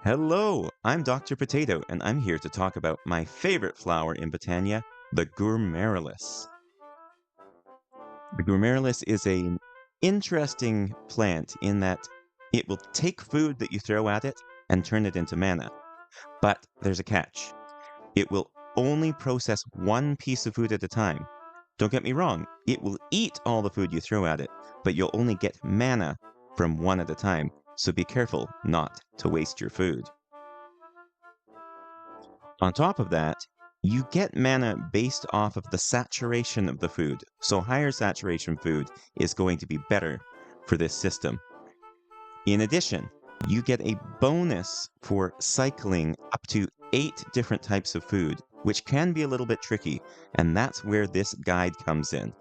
Hello, I'm Dr. Potato, and I'm here to talk about my favorite flower in Botania, the Gourmaryllis. The Gourmaryllis is an interesting plant in that it will take food that you throw at it and turn it into mana. But there's a catch. It will only process one piece of food at a time. Don't get me wrong, it will eat all the food you throw at it, but you'll only get mana from one at a time, so be careful not to waste your food. On top of that, you get mana based off of the saturation of the food. So higher saturation food is going to be better for this system. In addition, you get a bonus for cycling up to 8 different types of food, which can be a little bit tricky, and that's where this guide comes in.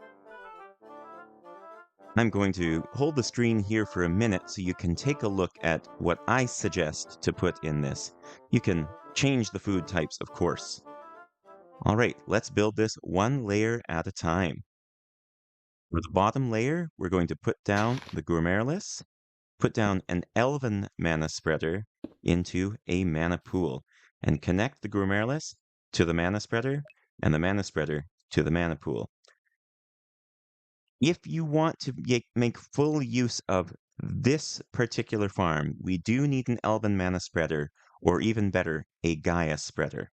I'm going to hold the screen here for a minute so you can take a look at what I suggest to put in this. You can change the food types, of course. All right, let's build this one layer at a time. For the bottom layer, we're going to put down the Gourmaryllis, put down an Elven mana spreader into a mana pool, and connect the Gourmaryllis to the mana spreader and the mana spreader to the mana pool. If you want to make full use of this particular farm, we do need an Elven mana spreader, or even better, a Gaia spreader.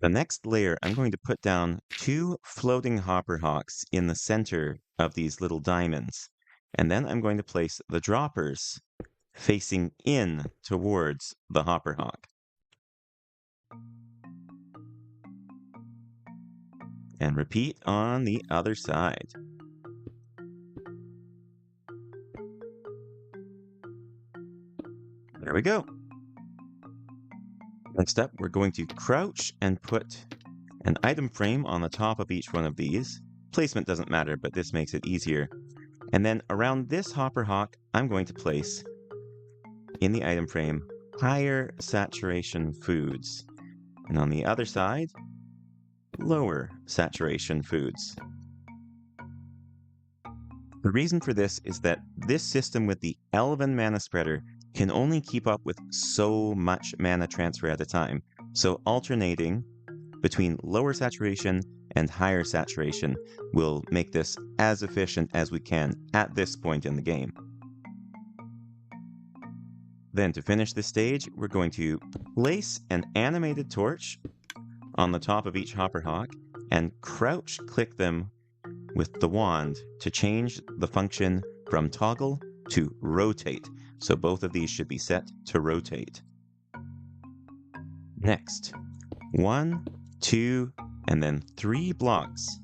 The next layer, I'm going to put down 2 floating hopper hawks in the center of these little diamonds. And then I'm going to place the droppers facing in towards the hopper hawk. And repeat on the other side. There we go. Next up, we're going to crouch and put an item frame on the top of each one of these. Placement doesn't matter, but this makes it easier. And then around this hopper hawk, I'm going to place, in the item frame, higher saturation foods. And on the other side, lower saturation foods. The reason for this is that this system with the Elven mana spreader can only keep up with so much mana transfer at a time. So alternating between lower saturation and higher saturation will make this as efficient as we can at this point in the game. Then to finish this stage, we're going to place an animated torch on the top of each hopper hawk and crouch click them with the wand to change the function from toggle to rotate. So both of these should be set to rotate. Next, 1, 2, and then 3 blocks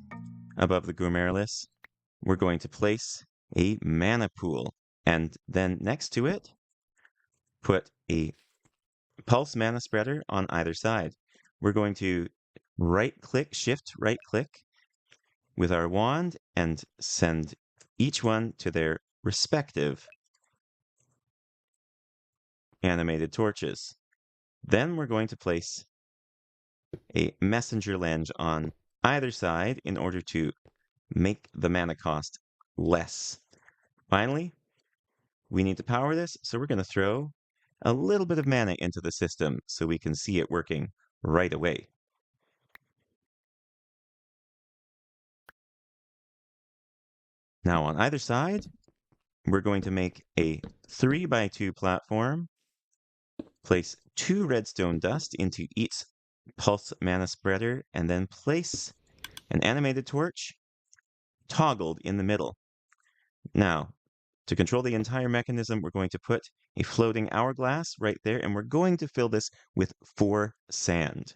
above the Gourmaryllis, we're going to place a mana pool, and then next to it, put a pulse mana spreader on either side. We're going to right-click, shift right-click with our wand and send each one to their respective animated torches. Then we're going to place a messenger lens on either side in order to make the mana cost less. Finally, we need to power this, so we're going to throw a little bit of mana into the system so we can see it working right away. Now on either side, we're going to make a 3x2 platform, place 2 redstone dust into each pulse mana spreader, and then place an animated torch toggled in the middle. Now, to control the entire mechanism, we're going to put a floating hourglass right there, and we're going to fill this with 4 sand.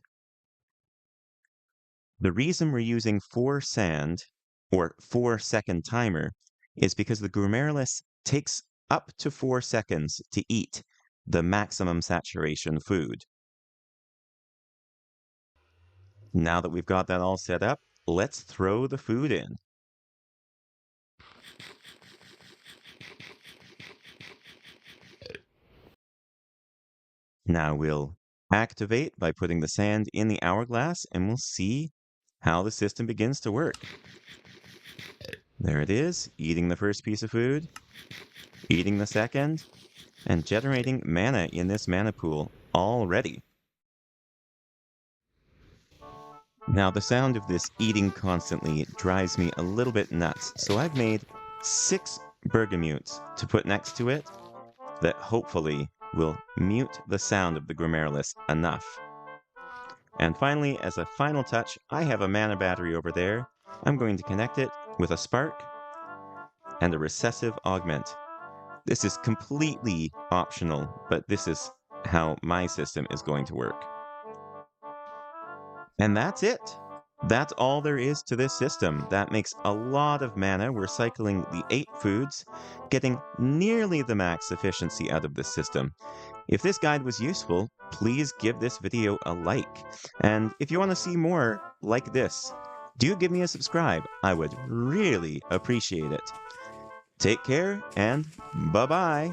The reason we're using 4 sand, or 4-second timer, is because the Gourmaryllis takes up to 4 seconds to eat the maximum saturation food. Now that we've got that all set up, let's throw the food in. Now we'll activate by putting the sand in the hourglass, and we'll see how the system begins to work. There it is, eating the first piece of food, eating the second, and generating mana in this mana pool already. Now, the sound of this eating constantly drives me a little bit nuts, so I've made 6 bergamutes to put next to it that hopefully will mute the sound of the Gourmaryllis enough. And finally, as a final touch, I have a mana battery over there. I'm going to connect it with a spark and a recessive augment. This is completely optional, but this is how my system is going to work. And that's it. That's all there is to this system. That makes a lot of mana. We're cycling the 8 foods, getting nearly the max efficiency out of this system. If this guide was useful, please give this video a like. And if you want to see more like this, do give me a subscribe. I would really appreciate it. Take care and bye-bye.